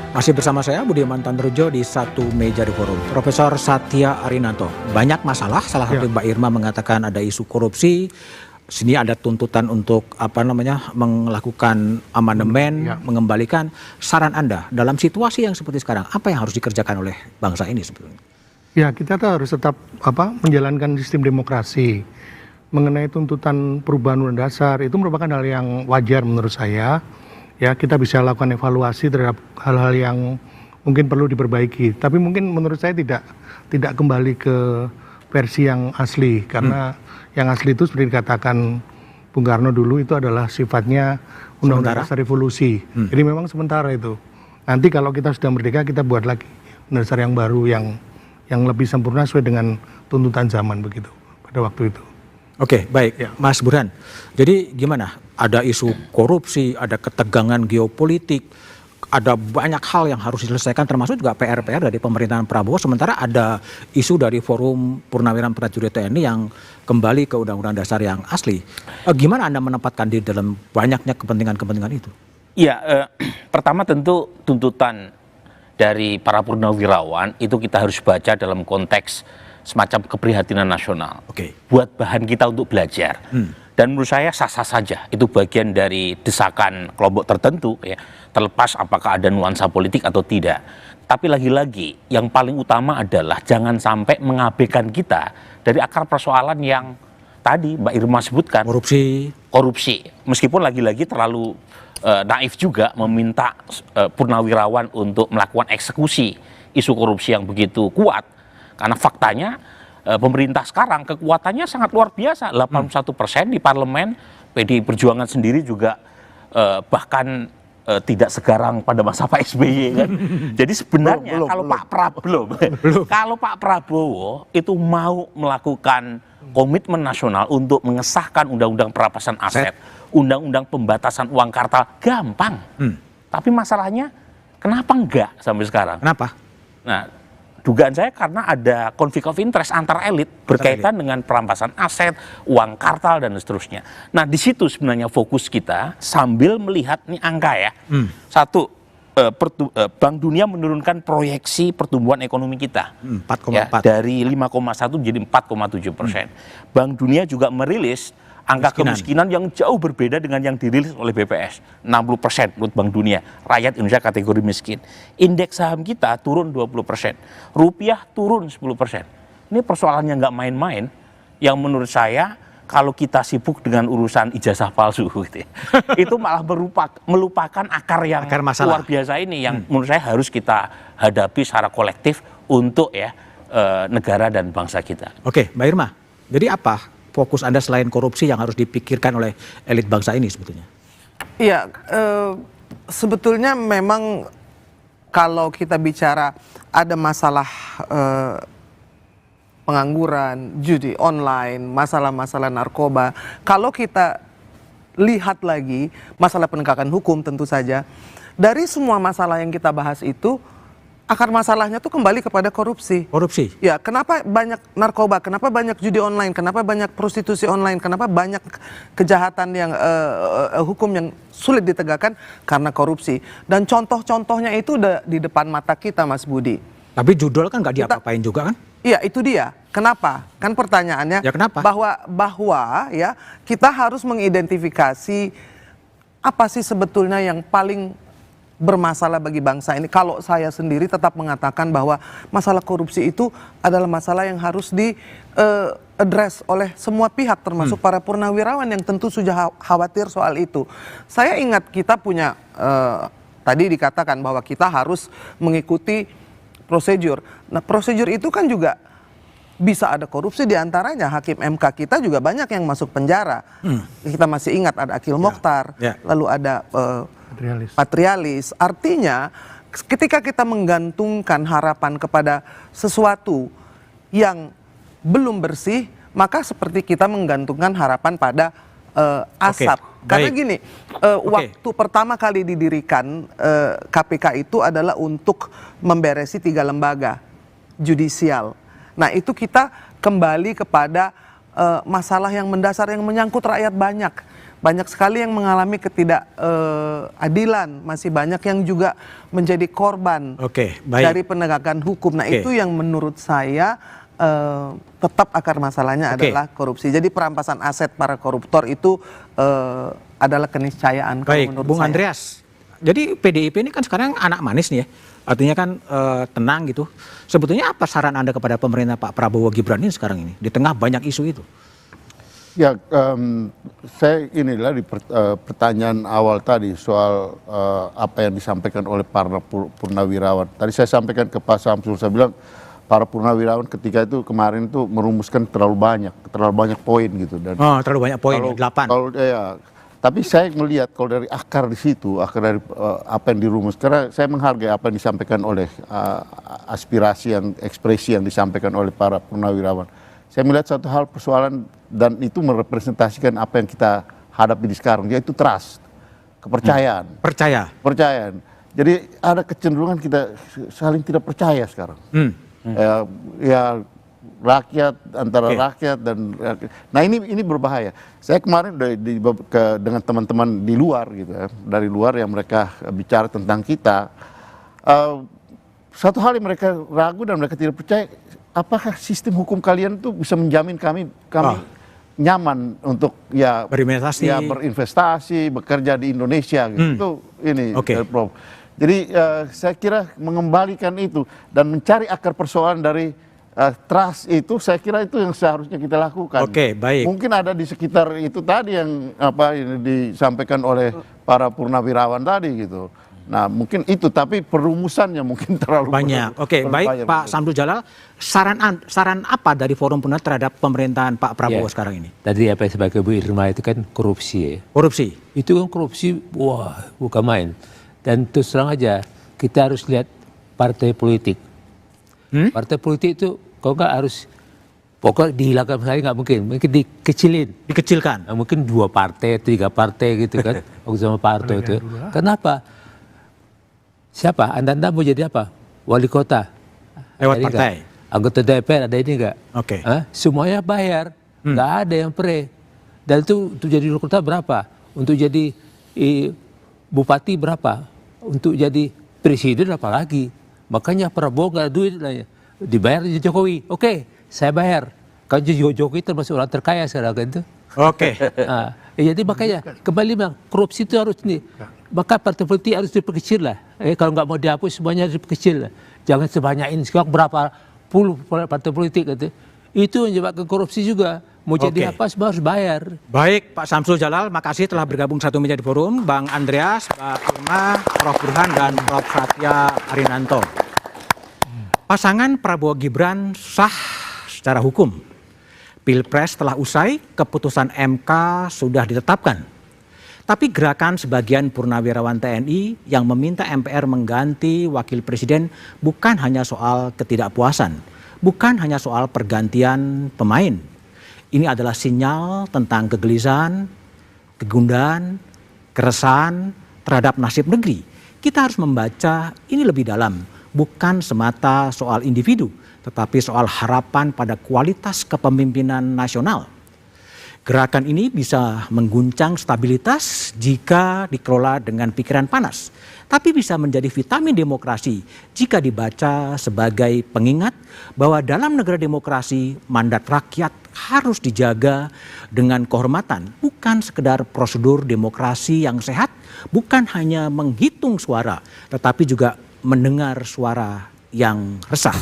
Masih bersama saya Budiman Tandrojo di Satu Meja di Forum. Profesor Satya Arinanto, banyak masalah, salah satu Mbak Irma mengatakan ada isu korupsi. Sini ada tuntutan untuk melakukan amandemen, mengembalikan. Saran Anda dalam situasi yang seperti sekarang, apa yang harus dikerjakan oleh bangsa ini sebetulnya? Ya, kita tuh harus tetap menjalankan sistem demokrasi. Mengenai tuntutan perubahan undang dasar itu merupakan hal yang wajar menurut saya. Ya, kita bisa lakukan evaluasi terhadap hal-hal yang mungkin perlu diperbaiki. Tapi mungkin menurut saya tidak kembali ke versi yang asli, karena yang asli itu seperti dikatakan Bung Karno dulu itu adalah sifatnya undang-undang dasar revolusi. Jadi memang sementara itu. Nanti kalau kita sudah merdeka, kita buat lagi undang dasar yang baru yang lebih sempurna sesuai dengan tuntutan zaman begitu pada waktu itu. Oke, baik, ya. Mas Burhan. Jadi gimana? Ada isu korupsi, ada ketegangan geopolitik, ada banyak hal yang harus diselesaikan, termasuk juga PR-PR dari pemerintahan Prabowo. Sementara ada isu dari Forum Purnawiran Prajurit TNI yang kembali ke Undang-Undang Dasar yang asli. Gimana Anda menempatkan diri dalam banyaknya kepentingan-kepentingan itu? Iya, pertama tentu tuntutan dari para purnawirawan itu kita harus baca dalam konteks semacam keprihatinan nasional. Buat bahan kita untuk belajar. Dan menurut saya sah-sah saja, itu bagian dari desakan kelompok tertentu, ya, terlepas apakah ada nuansa politik atau tidak. Tapi lagi-lagi yang paling utama adalah jangan sampai mengabaikan kita dari akar persoalan yang tadi Mbak Irma sebutkan. Korupsi. Meskipun lagi-lagi terlalu naif juga meminta purnawirawan untuk melakukan eksekusi isu korupsi yang begitu kuat. Karena faktanya pemerintah sekarang kekuatannya sangat luar biasa, 81% di parlemen. PDI Perjuangan sendiri juga bahkan tidak segarang pada masa Pak SBY kan. Jadi sebenarnya kalau Pak Prabowo itu mau melakukan komitmen nasional untuk mengesahkan undang-undang perampasan aset, undang-undang pembatasan uang kartal, gampang. Tapi masalahnya kenapa enggak sampai sekarang? Kenapa? Nah, dugaan saya karena ada konflik of interest antar elit berkaitan dengan perampasan aset, uang kartal dan seterusnya. Nah, di situ sebenarnya fokus kita sambil melihat nih angka ya. Satu, Bank Dunia menurunkan proyeksi pertumbuhan ekonomi kita 4,4 ya, dari 5,1 menjadi 4,7%. Bank Dunia juga merilis angka kemiskinan yang jauh berbeda dengan yang dirilis oleh BPS. 60% menurut Bank Dunia. Rakyat Indonesia kategori miskin. Indeks saham kita turun 20%. Rupiah turun 10%. Ini persoalannya nggak main-main. Yang menurut saya kalau kita sibuk dengan urusan ijazah palsu gitu ya, itu malah melupakan akar yang luar biasa ini yang menurut saya harus kita hadapi secara kolektif untuk negara dan bangsa kita. Oke, Mbak Irma. Jadi apa fokus Anda selain korupsi yang harus dipikirkan oleh elit bangsa ini sebetulnya? Iya, sebetulnya memang kalau kita bicara ada masalah pengangguran, judi online, masalah-masalah narkoba, kalau kita lihat lagi masalah penegakan hukum tentu saja, dari semua masalah yang kita bahas itu, akar masalahnya tuh kembali kepada korupsi. Korupsi? Ya, kenapa banyak narkoba, kenapa banyak judi online, kenapa banyak prostitusi online, kenapa banyak kejahatan yang hukum yang sulit ditegakkan karena korupsi. Dan contoh-contohnya itu udah di depan mata kita, Mas Budi. Tapi judul kan nggak diapa-apain juga kan? Iya, itu dia. Kenapa? Kan pertanyaannya ya, kenapa? bahwa ya kita harus mengidentifikasi apa sih sebetulnya yang paling bermasalah bagi bangsa ini. Kalau saya sendiri tetap mengatakan bahwa masalah korupsi itu adalah masalah yang harus di-address oleh semua pihak, termasuk para purnawirawan yang tentu sudah khawatir soal itu. Saya ingat kita punya, tadi dikatakan bahwa kita harus mengikuti prosedur. Nah, prosedur itu kan juga bisa ada korupsi, diantaranya Hakim MK kita juga banyak yang masuk penjara. Kita masih ingat ada Akil Mokhtar, lalu ada Patrialis. Artinya ketika kita menggantungkan harapan kepada sesuatu yang belum bersih, maka seperti kita menggantungkan harapan pada asap. Karena gini, waktu pertama kali didirikan KPK itu adalah untuk memberesi 3 lembaga judisial. Nah, itu kita kembali kepada masalah yang mendasar yang menyangkut rakyat banyak. banyak sekali yang mengalami ketidakadilan, masih banyak yang juga menjadi korban dari penegakan hukum. Nah, itu yang menurut saya tetap akar masalahnya adalah korupsi. Jadi perampasan aset para koruptor itu adalah keniscayaan. Baik, menurut Bung saya. Andreas. Jadi PDIP ini kan sekarang anak manis nih ya. Artinya kan tenang gitu. Sebetulnya apa saran Anda kepada pemerintah Pak Prabowo Gibran ini sekarang ini? Di tengah banyak isu itu. Ya, saya inilah di pertanyaan awal tadi soal apa yang disampaikan oleh para purnawirawan. Tadi saya sampaikan ke Pak Samsul, saya bilang para purnawirawan ketika itu kemarin itu merumuskan terlalu banyak poin gitu. Dan terlalu banyak poin, 8. Tapi saya melihat kalau dari akar di situ, akar dari apa yang dirumus, karena saya menghargai apa yang disampaikan oleh aspirasi ekspresi yang disampaikan oleh para purnawirawan. Saya melihat satu hal persoalan dan itu merepresentasikan apa yang kita hadapi di sekarang, yaitu trust, kepercayaan. Percayaan. Jadi ada kecenderungan kita saling tidak percaya sekarang. Ya rakyat antara rakyat dan nah ini berbahaya. Saya kemarin dengan teman-teman di luar gitu ya, dari luar yang mereka bicara tentang kita, satu hal yang mereka ragu dan mereka tidak percaya, apakah sistem hukum kalian itu bisa menjamin kami nyaman untuk berinvestasi, bekerja di Indonesia gitu. Itu ini Prof. Jadi saya kira mengembalikan itu dan mencari akar persoalan dari trust itu, saya kira itu yang seharusnya kita lakukan. Baik. Mungkin ada di sekitar itu tadi yang ini disampaikan oleh para purnawirawan tadi gitu. Nah, mungkin itu, tapi perumusannya mungkin terlalu banyak. Baik Pak Samsul Jalal, saran apa dari Forum Purna terhadap pemerintahan Pak Prabowo sekarang ini? Tadi apa yang sebagai Bu Irma itu kan korupsi ya. Korupsi. Itu kan korupsi, wah bukan main. Dan terus terang aja kita harus lihat partai politik. Partai politik itu kalau nggak harus pokoknya dihilangkan sekali nggak mungkin dikecilkan. Nah, mungkin 2 partai, 3 partai gitu kan. Waktu sama Pak Harto itu. Kenapa? Siapa? Anda mau jadi apa? Wali kota. Lewat partai. Anggota DPR ada ini nggak? Semuanya bayar, nggak ada yang pre. Dan itu untuk jadi wali kota berapa? Untuk jadi bupati berapa? Untuk jadi presiden apalagi? Makanya Prabowo nggak ada duit dibayar Jokowi. Saya bayar. Kan Jokowi termasuk orang terkaya sekarang kan itu. Jadi makanya kembali bang, korupsi itu harus nih. Maka partai politik harus diperkecil lah. Kalau nggak mau dihapus semuanya diperkecil lah. Jangan sebanyak ini. Sekarang berapa puluh partai politik gitu. Itu menyebabkan korupsi juga. Mau jadi apa semua harus bayar. Baik Pak Samsul Jalal, makasih telah bergabung satu meja di forum. Bang Andreas, Mbak Irma, Prof Burhan dan Prof Satya Arinanto. Pasangan Prabowo Gibran sah secara hukum. Pilpres telah usai, keputusan MK sudah ditetapkan. Tapi gerakan sebagian purnawirawan TNI yang meminta MPR mengganti wakil presiden bukan hanya soal ketidakpuasan, bukan hanya soal pergantian pemain. Ini adalah sinyal tentang kegelisahan, kegundahan, keresahan terhadap nasib negeri. Kita harus membaca ini lebih dalam. Bukan semata soal individu, tetapi soal harapan pada kualitas kepemimpinan nasional. Gerakan ini bisa mengguncang stabilitas jika dikelola dengan pikiran panas, tapi bisa menjadi vitamin demokrasi jika dibaca sebagai pengingat bahwa dalam negara demokrasi mandat rakyat harus dijaga dengan kehormatan, bukan sekedar prosedur demokrasi yang sehat, bukan hanya menghitung suara, tetapi juga mendengar suara yang resah.